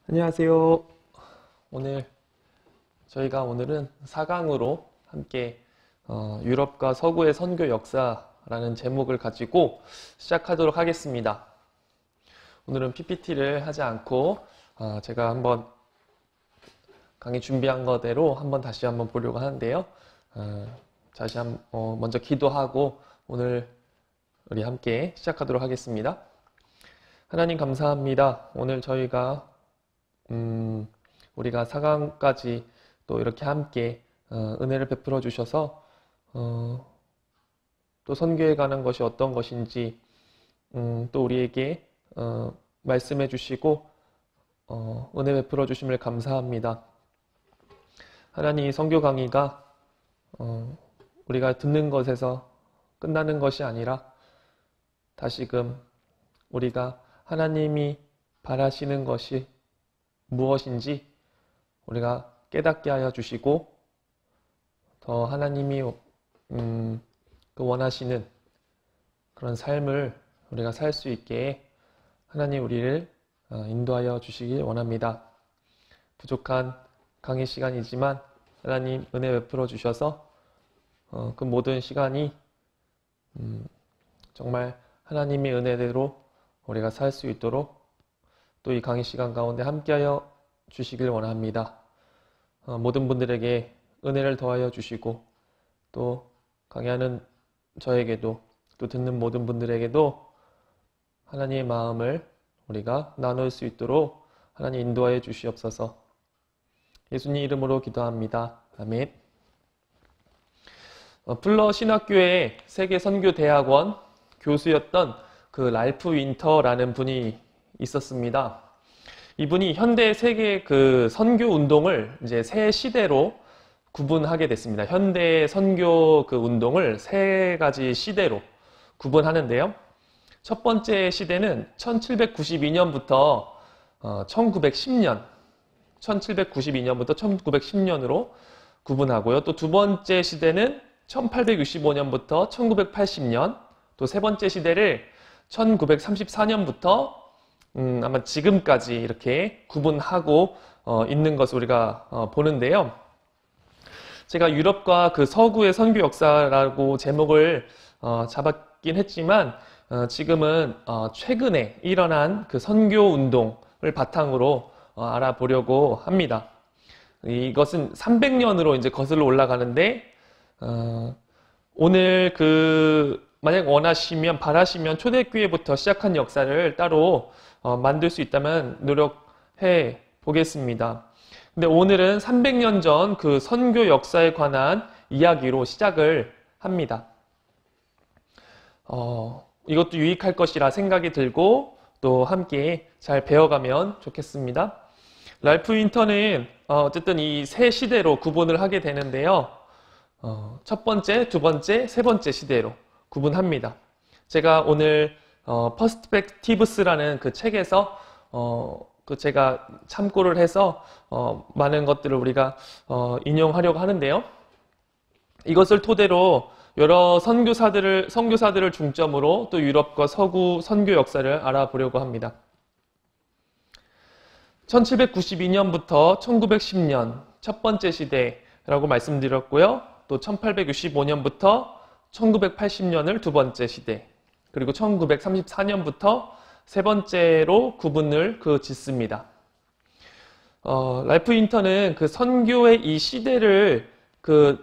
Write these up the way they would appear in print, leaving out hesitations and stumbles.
안녕하세요. 오늘은 4강으로 함께 유럽과 서구의 선교 역사라는 제목을 가지고 시작하도록 하겠습니다. 오늘은 PPT를 하지 않고 제가 한번 강의 준비한 거대로 다시 한번 보려고 하는데요. 먼저 기도하고 오늘 우리 함께 시작하도록 하겠습니다. 하나님 감사합니다. 오늘 우리가 4강까지 또 이렇게 함께 은혜를 베풀어 주셔서 또 선교에 관한 것이 어떤 것인지 또 우리에게 말씀해 주시고 은혜 베풀어 주심을 감사합니다. 하나님, 선교 강의가 우리가 듣는 것에서 끝나는 것이 아니라 다시금 우리가 하나님이 바라시는 것이 무엇인지 우리가 깨닫게 하여 주시고 더 하나님이 원하시는 그런 삶을 우리가 살 수 있게 하나님 우리를 인도하여 주시길 원합니다. 부족한 강의 시간이지만 하나님 은혜 베풀어 주셔서 그 모든 시간이 정말 하나님의 은혜대로 우리가 살 수 있도록 또 이 강의 시간 가운데 함께하여 주시길 원합니다. 모든 분들에게 은혜를 더하여 주시고 또 강의하는 저에게도 또 듣는 모든 분들에게도 하나님의 마음을 우리가 나눌 수 있도록 하나님 인도하여 주시옵소서. 예수님 이름으로 기도합니다. 아멘. 플러 신학교의 세계선교대학원 교수였던 그 랄프 윈터라는 분이 있었습니다. 이분이 현대 세계 그 선교 운동을 이제 세 시대로 구분하게 됐습니다. 현대 선교 그 운동을 세 가지 시대로 구분하는데요. 첫 번째 시대는 1792년부터 1910년으로 구분하고요. 또 두 번째 시대는 1865년부터 1980년, 또 세 번째 시대를 1934년부터 아마 지금까지 이렇게 구분하고 있는 것을 우리가 보는데요. 제가 유럽과 그 서구의 선교 역사라고 제목을 잡았긴 했지만 지금은 최근에 일어난 그 선교 운동을 바탕으로 알아보려고 합니다. 이것은 300년으로 이제 거슬러 올라가는데 오늘 만약 원하시면 바라시면 초대교회부터 시작한 역사를 따로 만들 수 있다면 노력해 보겠습니다. 근데 오늘은 300년 전 그 선교 역사에 관한 이야기로 시작을 합니다. 이것도 유익할 것이라 생각이 들고 또 함께 잘 배워가면 좋겠습니다. 랄프 윈터는 어쨌든 이 세 시대로 구분을 하게 되는데요. 첫 번째, 두 번째, 세 번째 시대로 구분합니다. 제가 오늘 퍼스펙티브스라는 그 책에서 제가 참고를 해서 많은 것들을 우리가 인용하려고 하는데요. 이것을 토대로 여러 선교사들을 중점으로 또 유럽과 서구 선교 역사를 알아보려고 합니다. 1792년부터 1910년 첫 번째 시대라고 말씀드렸고요. 또 1865년부터 1980년을 두 번째 시대, 그리고 1934년부터 세 번째로 구분을 짓습니다. 랄프 윈터는 그 선교의 이 시대를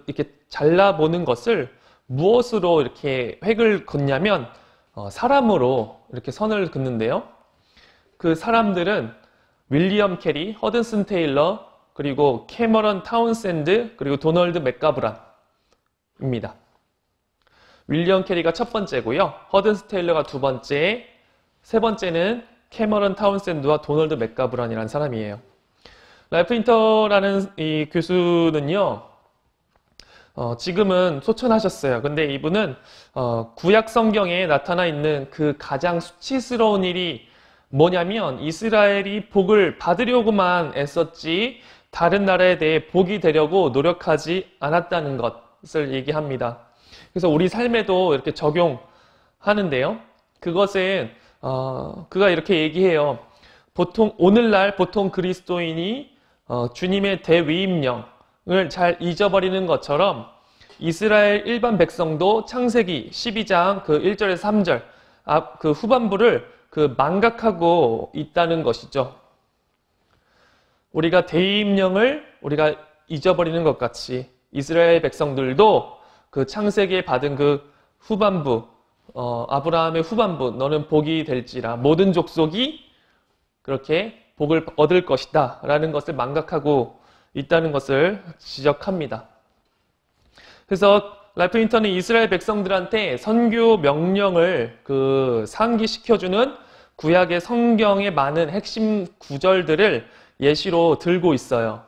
이렇게 잘라보는 것을 무엇으로 이렇게 획을 긋냐면 사람으로 이렇게 선을 긋는데요. 그 사람들은 윌리엄 캐리, 허든슨 테일러, 그리고 캐머런 타운샌드, 그리고 도널드 맥가브란입니다. 윌리엄 캐리가 첫 번째고요. 허든슨 테일러가 두 번째, 세 번째는 캐머런 타운샌드와 도널드 맥가브란이라는 사람이에요. 랄프 윈터라는 이 교수는요, 지금은 소천하셨어요. 근데 이분은 구약 성경에 나타나 있는 그 가장 수치스러운 일이 뭐냐면 이스라엘이 복을 받으려고만 애썼지 다른 나라에 대해 복이 되려고 노력하지 않았다는 것을 얘기합니다. 그래서 우리 삶에도 이렇게 적용하는데요. 그것은 그가 이렇게 얘기해요. 오늘날 보통 그리스도인이 주님의 대위임령을 잘 잊어버리는 것처럼 이스라엘 일반 백성도 창세기 12장 그 1절에서 3절 그 후반부를 망각하고 있다는 것이죠. 우리가 대위임령을 우리가 잊어버리는 것 같이 이스라엘 백성들도 그 창세기에 받은 그 후반부, 아브라함의 후반부, 너는 복이 될지라 모든 족속이 그렇게 복을 얻을 것이다 라는 것을 망각하고 있다는 것을 지적합니다. 그래서 랄프 윈터는 이스라엘 백성들한테 선교 명령을 상기시켜주는 구약의 성경의 많은 핵심 구절들을 예시로 들고 있어요.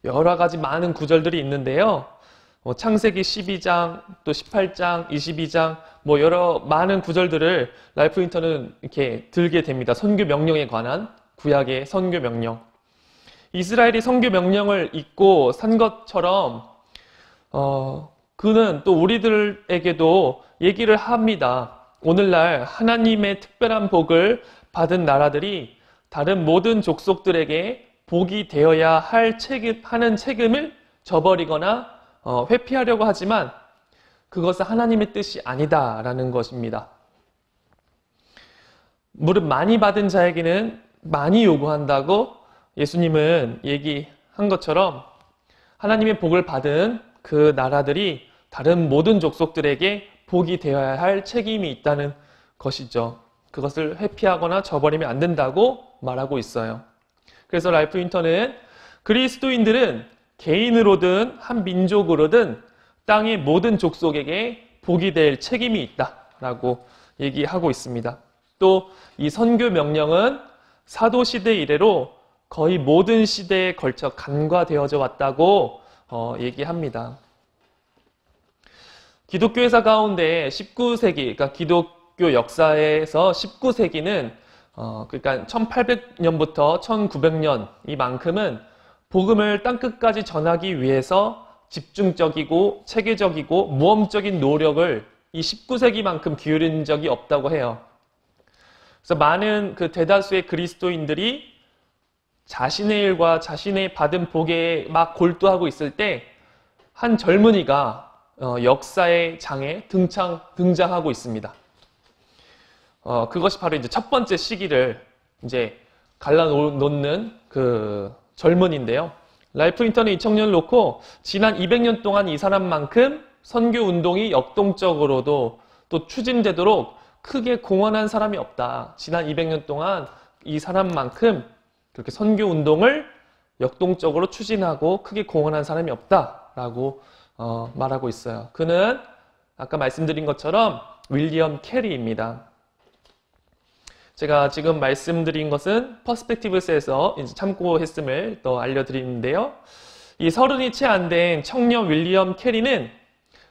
여러 가지 많은 구절들이 있는데요. 창세기 12장, 또 18장, 22장, 여러 많은 구절들을 랄프 윈터는 이렇게 들게 됩니다. 선교 명령에 관한 구약의 선교 명령. 이스라엘이 선교 명령을 잊고 산 것처럼, 그는 또 우리들에게도 얘기를 합니다. 오늘날 하나님의 특별한 복을 받은 나라들이 다른 모든 족속들에게 복이 되어야 하는 책임을 저버리거나 회피하려고 하지만 그것은 하나님의 뜻이 아니다라는 것입니다. 무릇 많이 받은 자에게는 많이 요구한다고 예수님은 얘기한 것처럼 하나님의 복을 받은 그 나라들이 다른 모든 족속들에게 복이 되어야 할 책임이 있다는 것이죠. 그것을 회피하거나 저버리면 안 된다고 말하고 있어요. 그래서 랄프 윈터는 그리스도인들은 개인으로든 한 민족으로든 땅의 모든 족속에게 복이 될 책임이 있다라고 얘기하고 있습니다. 또 이 선교 명령은 사도시대 이래로 거의 모든 시대에 걸쳐 간과되어져 왔다고 얘기합니다. 기독교 회사 가운데 19세기, 그러니까 기독교 역사에서 19세기는 그러니까 1800년부터 1900년 이만큼은 복음을 땅끝까지 전하기 위해서 집중적이고 체계적이고 모험적인 노력을 이 19세기만큼 기울인 적이 없다고 해요. 그래서 많은 대다수의 그리스도인들이 자신의 일과 자신의 받은 복에 막 골두하고 있을 때 한 젊은이가 역사의 장에 등장하고 있습니다. 그것이 바로 이제 첫 번째 시기를 이제 갈라놓는 그 젊은인데요. 랄프 윈터는 이 청년을 놓고 지난 200년 동안 이 사람만큼 선교 운동이 역동적으로도 또 추진되도록 크게 공헌한 사람이 없다. 지난 200년 동안 이 사람만큼 그렇게 선교 운동을 역동적으로 추진하고 크게 공헌한 사람이 없다라고 말하고 있어요. 그는 아까 말씀드린 것처럼 윌리엄 캐리입니다. 제가 지금 말씀드린 것은 퍼스펙티브스에서 참고했음을 또 알려드리는데요. 이 30이 채 안 된 청년 윌리엄 캐리는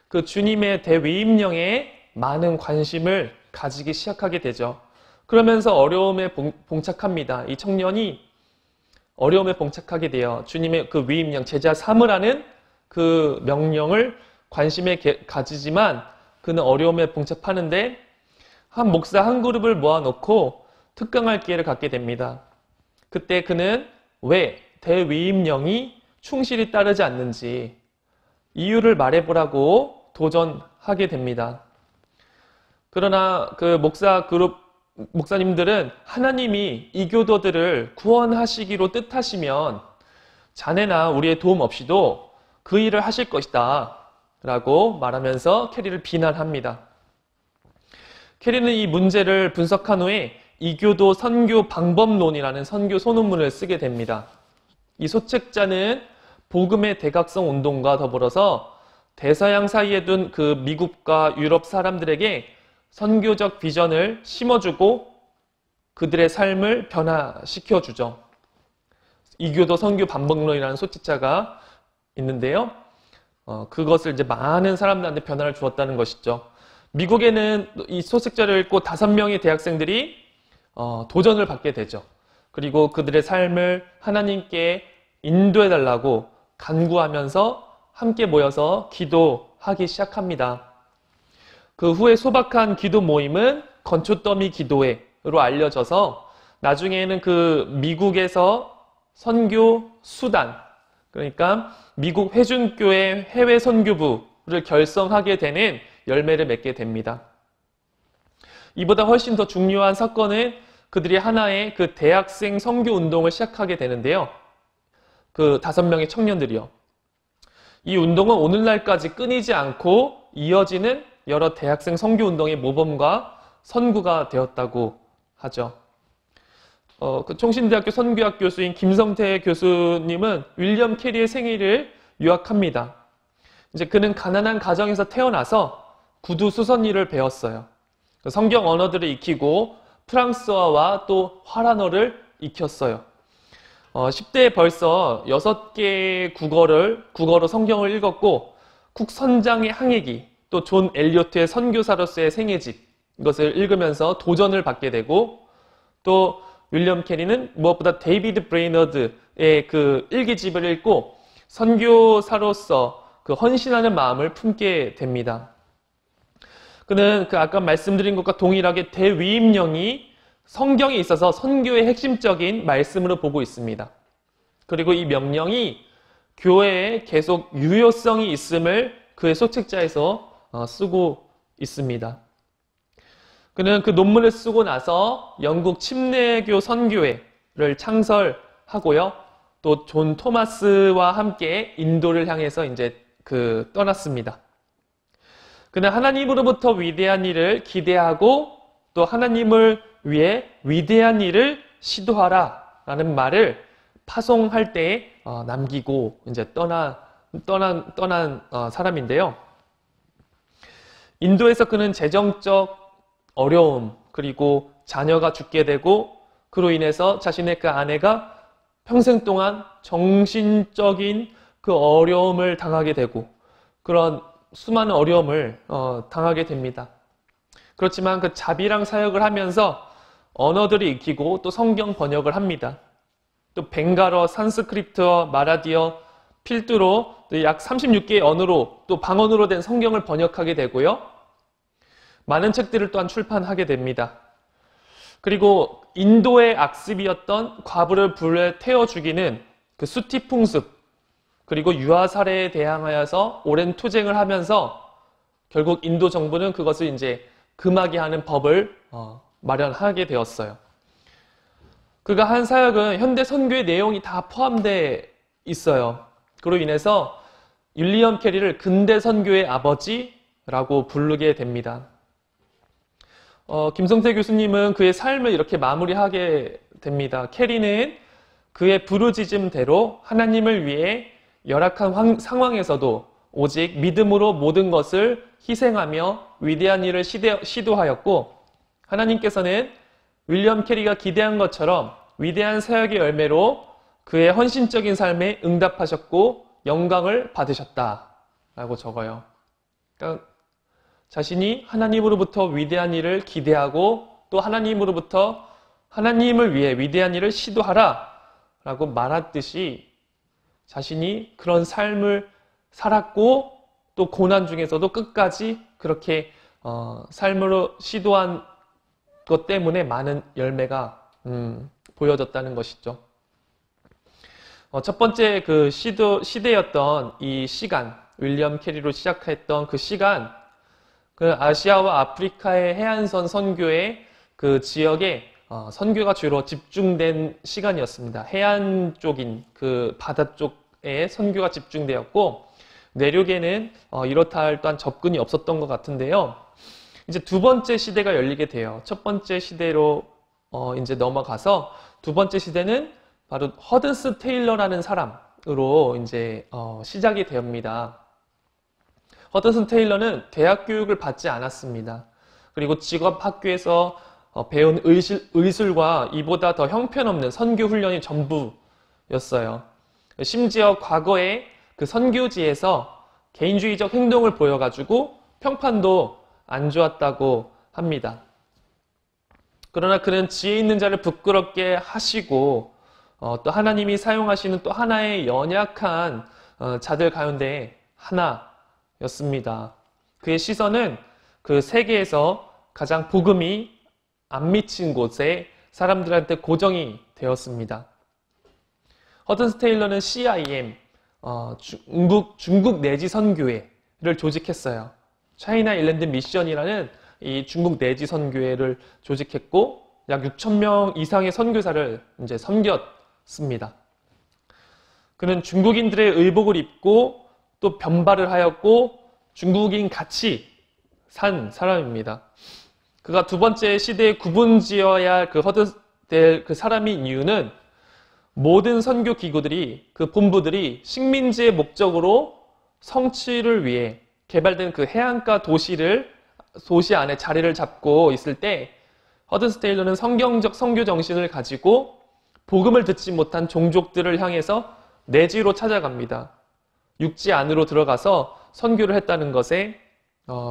그 주님의 대위임령에 많은 관심을 가지기 시작하게 되죠. 그러면서 어려움에 봉착합니다. 이 청년이 어려움에 봉착하게 돼요. 주님의 그 위임령, 제자 삼으라는 그 명령을 관심에 가지지만 그는 어려움에 봉착하는데 한 목사 한 그룹을 모아놓고 특강할 기회를 갖게 됩니다. 그때 그는 왜 대위임령이 충실히 따르지 않는지 이유를 말해보라고 도전하게 됩니다. 그러나 그 목사님들은 하나님이 이 교도들을 구원하시기로 뜻하시면 자네나 우리의 도움 없이도 그 일을 하실 것이다 라고 말하면서 캐리를 비난합니다. 캐리는 이 문제를 분석한 후에 이교도 선교 방법론이라는 선교 소논문을 쓰게 됩니다. 이 소책자는 복음의 대각성 운동과 더불어서 대서양 사이에 둔 그 미국과 유럽 사람들에게 선교적 비전을 심어주고 그들의 삶을 변화시켜주죠. 이교도 선교 방법론이라는 소책자가 있는데요. 그것을 이제 많은 사람들한테 변화를 주었다는 것이죠. 미국에는 이 소책자를 읽고 5명의 대학생들이 도전을 받게 되죠. 그리고 그들의 삶을 하나님께 인도해달라고 간구하면서 함께 모여서 기도하기 시작합니다. 그 후에 소박한 기도 모임은 건초더미 기도회로 알려져서 나중에는 그 미국에서 선교 수단, 그러니까 미국 회중교회 해외 선교부를 결성하게 되는 열매를 맺게 됩니다. 이보다 훨씬 더 중요한 사건은 그들이 하나의 그 대학생 선교 운동을 시작하게 되는데요. 그 5명의 청년들이요. 이 운동은 오늘날까지 끊이지 않고 이어지는 여러 대학생 선교 운동의 모범과 선구가 되었다고 하죠. 그 총신대학교 선교학 교수인 김성태 교수님은 윌리엄 캐리의 생애를 요약합니다. 이제 그는 가난한 가정에서 태어나서 구두 수선일을 배웠어요. 성경 언어들을 익히고 프랑스어와 또 화란어를 익혔어요. 10대에 벌써 6개의 국어로 성경을 읽었고 국선장의 항해기, 또 존 엘리어트의 선교사로서의 생애집, 이것을 읽으면서 도전을 받게 되고, 또 윌리엄 캐리는 무엇보다 데이비드 브레이너드의 그 일기집을 읽고 선교사로서 그 헌신하는 마음을 품게 됩니다. 그는 그 아까 말씀드린 것과 동일하게 대위임령이 성경에 있어서 선교의 핵심적인 말씀으로 보고 있습니다. 그리고 이 명령이 교회에 계속 유효성이 있음을 그의 소책자에서 쓰고 있습니다. 그는 그 논문을 쓰고 나서 영국 침례교 선교회를 창설하고요. 또 존 토마스와 함께 인도를 향해서 이제 떠났습니다. 그는 하나님으로부터 위대한 일을 기대하고 또 하나님을 위해 위대한 일을 시도하라 라는 말을 파송할 때에 남기고 이제 떠난 사람인데요. 인도에서 그는 재정적 어려움, 그리고 자녀가 죽게 되고 그로 인해서 자신의 그 아내가 평생 동안 정신적인 그 어려움을 당하게 되고 그런 수많은 어려움을 당하게 됩니다. 그렇지만 그 자비랑 사역을 하면서 언어들을 익히고 또 성경 번역을 합니다. 또 벵갈어, 산스크리트어, 마라디어, 필두로 약 36개의 언어로 또 방언으로 된 성경을 번역하게 되고요. 많은 책들을 또한 출판하게 됩니다. 그리고 인도의 악습이었던 과부를 불에 태워 죽이는 그 수티 풍습, 그리고 유아 살해에 대항하여서 오랜 투쟁을 하면서 결국 인도 정부는 그것을 이제 금하게 하는 법을 마련하게 되었어요. 그가 한 사역은 현대 선교의 내용이 다 포함되어 있어요. 그로 인해서 윌리엄 캐리를 근대 선교의 아버지라고 부르게 됩니다. 김성태 교수님은 그의 삶을 이렇게 마무리하게 됩니다. 캐리는 그의 부르짖음대로 하나님을 위해 열악한 상황에서도 오직 믿음으로 모든 것을 희생하며 위대한 일을 시도하였고 하나님께서는 윌리엄 캐리가 기대한 것처럼 위대한 사역의 열매로 그의 헌신적인 삶에 응답하셨고 영광을 받으셨다라고 적어요. 그러니까 자신이 하나님으로부터 위대한 일을 기대하고 또 하나님으로부터 하나님을 위해 위대한 일을 시도하라 라고 말했듯이 자신이 그런 삶을 살았고 또 고난 중에서도 끝까지 그렇게 삶으로 시도한 것 때문에 많은 열매가 보여졌다는 것이죠. 첫 번째 그 시대였던 이 시간, 윌리엄 캐리로 시작했던 그 시간, 그 아시아와 아프리카의 해안선 선교의 그 지역에 선교가 주로 집중된 시간이었습니다. 해안 쪽인 그 바다 쪽에 선교가 집중되었고 내륙에는 이렇다 할 또한 접근이 없었던 것 같은데요. 이제 두 번째 시대가 열리게 돼요. 첫 번째 시대로 이제 넘어가서 두 번째 시대는 바로 허든스 테일러라는 사람으로 이제 시작이 됩니다. 허든스 테일러는 대학 교육을 받지 않았습니다. 그리고 직업학교에서 배운 의술과 이보다 더 형편없는 선교 훈련이 전부였어요. 심지어 과거에 그 선교지에서 개인주의적 행동을 보여가지고 평판도 안 좋았다고 합니다. 그러나 그는 지혜 있는 자를 부끄럽게 하시고 또 하나님이 사용하시는 또 하나의 연약한 자들 가운데 하나였습니다. 그의 시선은 그 세계에서 가장 복음이 안 미친 곳에 사람들한테 고정이 되었습니다. 허든스 테일러는 CIM, 중국 내지 선교회를 조직했어요. 차이나 일랜드 미션이라는 이 중국 내지 선교회를 조직했고 약 6,000명 이상의 선교사를 이제 섬겼습니다. 그는 중국인들의 의복을 입고 또 변발을 하였고 중국인 같이 산 사람입니다. 그가 두 번째 시대에 구분지어야 할 그 허드될 그 사람인 이유는 모든 선교 기구들이 그 본부들이 식민지의 목적으로 성취를 위해 개발된 그 해안가 도시 안에 자리를 잡고 있을 때 허든스 테일러는 성경적 선교 정신을 가지고 복음을 듣지 못한 종족들을 향해서 내지로 찾아갑니다. 육지 안으로 들어가서 선교를 했다는 것에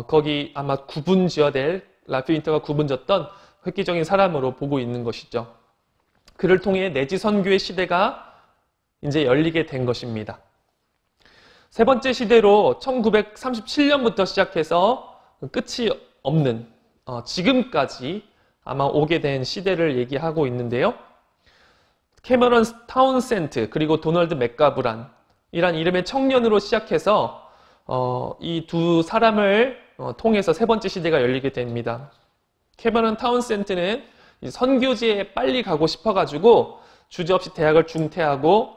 거기 아마 구분지어될 랄프 윈터가 구분졌던 획기적인 사람으로 보고 있는 것이죠. 그를 통해 내지 선교의 시대가 이제 열리게 된 것입니다. 세 번째 시대로 1937년부터 시작해서 끝이 없는 지금까지 아마 오게 된 시대를 얘기하고 있는데요. 캐머런 타운센트 그리고 도널드 맥가브란 이란 이름의 청년으로 시작해서 이 두 사람을 통해서 세 번째 시대가 열리게 됩니다. 캐머런 타운센트는 선교지에 빨리 가고 싶어가지고 주저없이 대학을 중퇴하고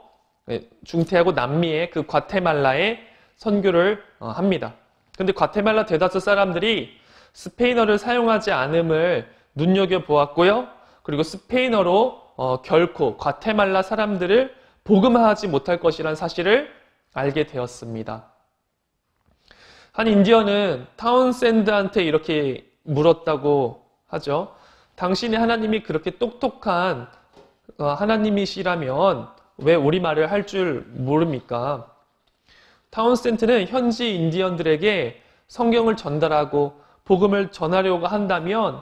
남미의 그 과테말라에 선교를 합니다. 근데 과테말라 대다수 사람들이 스페인어를 사용하지 않음을 눈여겨보았고요. 그리고 스페인어로 결코 과테말라 사람들을 복음화하지 못할 것이라는 사실을 알게 되었습니다. 한 인디언은 타운샌드한테 이렇게 물었다고 하죠. 당신의 하나님이 그렇게 똑똑한 하나님이시라면 왜 우리말을 할 줄 모릅니까? 타운센트는 현지 인디언들에게 성경을 전달하고 복음을 전하려고 한다면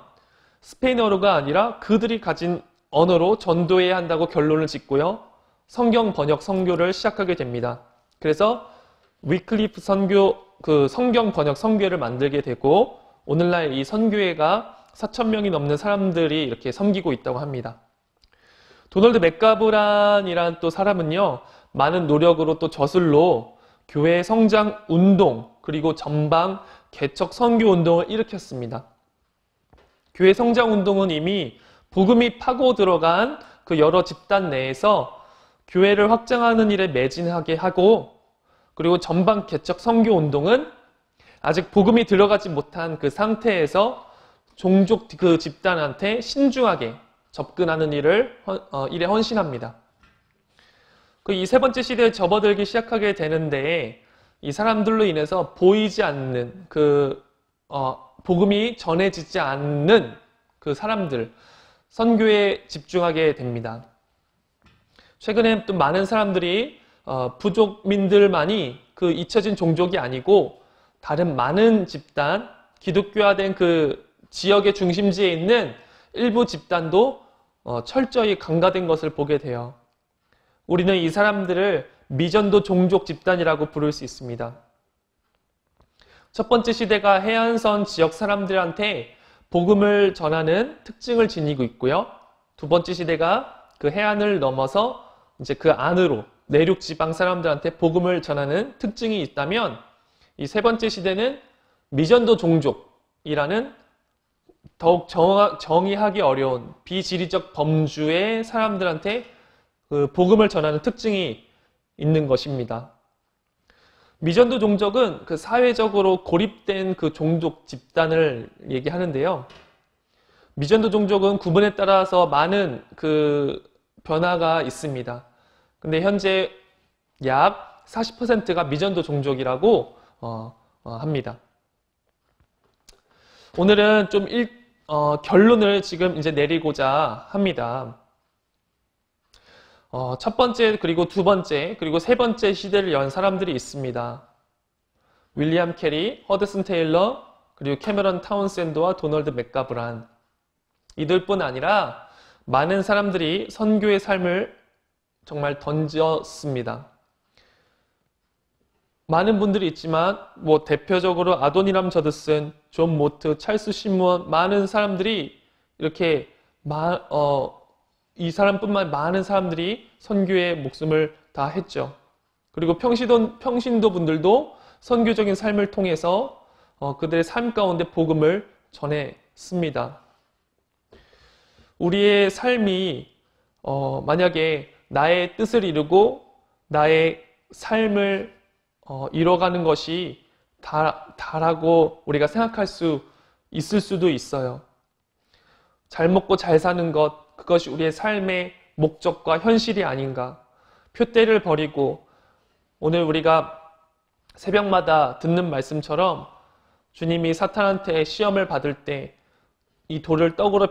스페인어로가 아니라 그들이 가진 언어로 전도해야 한다고 결론을 짓고요. 성경 번역 선교를 시작하게 됩니다. 그래서 위클리프 성경 번역 선교회를 만들게 되고 오늘날 이 선교회가 4,000명이 넘는 사람들이 이렇게 섬기고 있다고 합니다. 도널드 맥가브란이란 또 사람은요, 많은 노력으로 또 저술로 교회 성장 운동 그리고 전방 개척 선교 운동을 일으켰습니다. 교회 성장 운동은 이미 복음이 파고 들어간 그 여러 집단 내에서 교회를 확장하는 일에 매진하게 하고, 그리고 전방 개척 선교 운동은 아직 복음이 들어가지 못한 그 상태에서 종족 그 집단한테 신중하게 접근하는 일에 헌신합니다. 이 세 번째 시대에 접어들기 시작하게 되는데 이 사람들로 인해서 보이지 않는 복음이 전해지지 않는 그 사람들, 선교에 집중하게 됩니다. 최근에 또 많은 사람들이 부족민들만이 그 잊혀진 종족이 아니고 다른 많은 집단, 기독교화된 그 지역의 중심지에 있는 일부 집단도 철저히 강화된 것을 보게 돼요. 우리는 이 사람들을 미전도 종족 집단이라고 부를 수 있습니다. 첫 번째 시대가 해안선 지역 사람들한테 복음을 전하는 특징을 지니고 있고요. 두 번째 시대가 그 해안을 넘어서 이제 그 안으로 내륙 지방 사람들한테 복음을 전하는 특징이 있다면, 이 세 번째 시대는 미전도 종족이라는 더욱 정의하기 어려운 비지리적 범주의 사람들한테 그 복음을 전하는 특징이 있는 것입니다. 미전도 종족은 그 사회적으로 고립된 그 종족 집단을 얘기하는데요. 미전도 종족은 구분에 따라서 많은 그 변화가 있습니다. 근데 현재 약 40%가 미전도 종족이라고 합니다. 오늘은 좀 결론을 지금 이제 내리고자 합니다. 첫 번째, 그리고 두 번째, 그리고 세 번째 시대를 연 사람들이 있습니다. 윌리엄 캐리, 허드슨 테일러, 그리고 캐머런 타운샌드와 도널드 맥가브란. 이들뿐 아니라 많은 사람들이 선교의 삶을 정말 던졌습니다. 많은 분들이 있지만 대표적으로 아도니람 저드슨, 존 모트, 찰스 시무원, 많은 사람들이 이렇게 이 사람뿐만 많은 사람들이 선교에 목숨을 다했죠. 그리고 평신도 분들도 선교적인 삶을 통해서 그들의 삶 가운데 복음을 전했습니다. 우리의 삶이 만약에 나의 뜻을 이루고 나의 삶을 이뤄가는 것이 다라고 우리가 생각할 수 있을 수도 있어요. 잘 먹고 잘 사는 것, 그것이 우리의 삶의 목적과 현실이 아닌가. 표대를 버리고 오늘 우리가 새벽마다 듣는 말씀처럼 주님이 사탄한테 시험을 받을 때 이 돌을 떡으로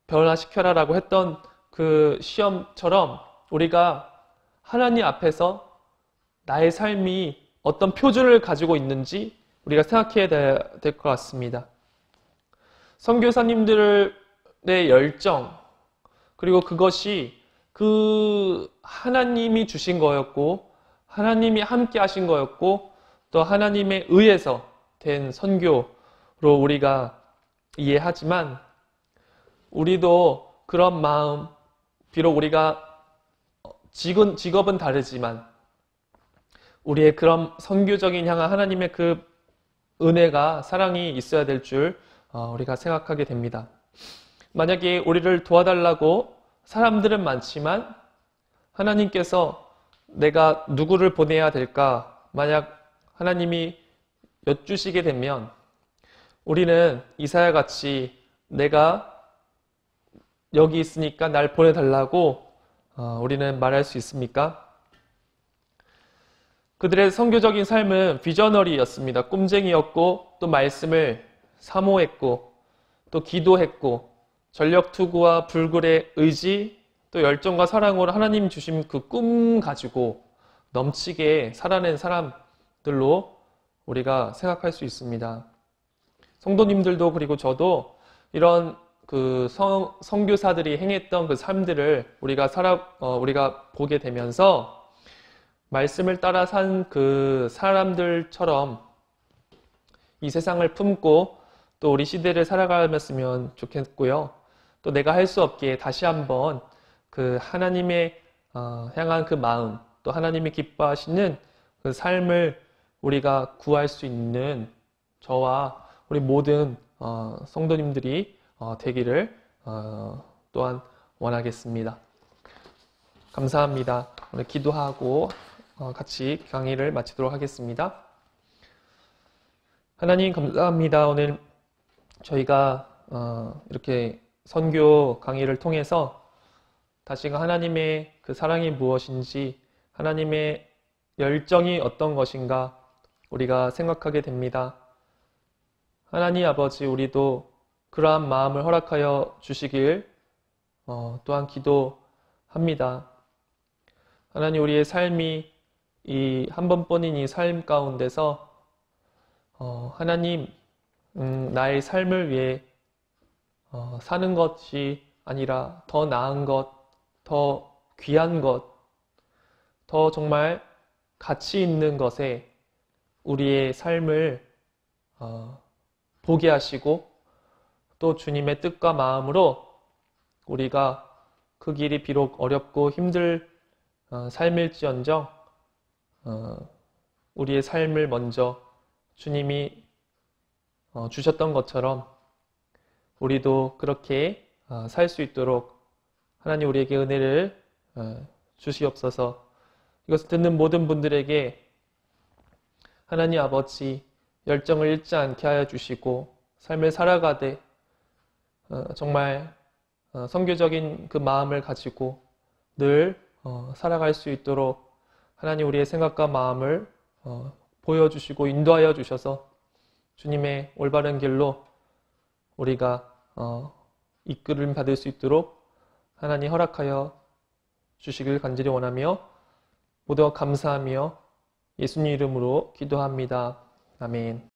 변화시켜라 라고 했던 그 시험처럼 우리가 하나님 앞에서 나의 삶이 어떤 표준을 가지고 있는지 우리가 생각해야 될 것 같습니다. 선교사님들의 열정, 그리고 그것이 그 하나님이 주신 거였고 하나님이 함께 하신 거였고 또 하나님에 의해서 된 선교로 우리가 이해하지만 우리도 그런 마음, 비록 우리가 직업은 다르지만 우리의 그런 선교적인 향한 하나님의 그 은혜가 사랑이 있어야 될 줄 우리가 생각하게 됩니다. 만약에 우리를 도와달라고 사람들은 많지만 하나님께서 내가 누구를 보내야 될까 만약 하나님이 여쭈시게 되면 우리는 이사야 같이 내가 여기 있으니까 날 보내달라고 우리는 말할 수 있습니까? 그들의 선교적인 삶은 비저너리였습니다. 꿈쟁이였고 또 말씀을 사모했고 또 기도했고 전력투구와 불굴의 의지 또 열정과 사랑으로 하나님 주신 그 꿈 가지고 넘치게 살아낸 사람들로 우리가 생각할 수 있습니다. 성도님들도 그리고 저도 이런 그 선교사들이 행했던 그 삶들을 우리가 보게 되면서 말씀을 따라 산 그 사람들처럼 이 세상을 품고 또 우리 시대를 살아가면으면 좋겠고요. 또 내가 할 수 없기에 다시 한번 그 하나님의 향한 그 마음, 또 하나님이 기뻐하시는 그 삶을 우리가 구할 수 있는 저와 우리 모든 성도님들이 되기를 또한 원하겠습니다. 감사합니다. 오늘 기도하고 같이 강의를 마치도록 하겠습니다. 하나님 감사합니다. 오늘 저희가 이렇게 선교 강의를 통해서 다시금 하나님의 그 사랑이 무엇인지 하나님의 열정이 어떤 것인가 우리가 생각하게 됩니다. 하나님 아버지 우리도 그러한 마음을 허락하여 주시길 또한 기도합니다. 하나님 우리의 삶이 이 한 번뿐인 이 삶 가운데서 하나님 나의 삶을 위해 사는 것이 아니라 더 나은 것, 더 귀한 것, 더 정말 가치 있는 것에 우리의 삶을 보게 하시고 또 주님의 뜻과 마음으로 우리가 그 길이 비록 어렵고 힘들 삶일지언정 우리의 삶을 먼저 주님이 주셨던 것처럼 우리도 그렇게 살 수 있도록 하나님 우리에게 은혜를 주시옵소서. 이것을 듣는 모든 분들에게 하나님 아버지 열정을 잃지 않게 하여 주시고 삶을 살아가되 정말 선교적인 그 마음을 가지고 늘 살아갈 수 있도록 하나님 우리의 생각과 마음을 보여주시고 인도하여 주셔서 주님의 올바른 길로 우리가 이끌음 받을 수 있도록 하나님 허락하여 주시길 간절히 원하며 모두가 감사하며 예수님 이름으로 기도합니다. 아멘.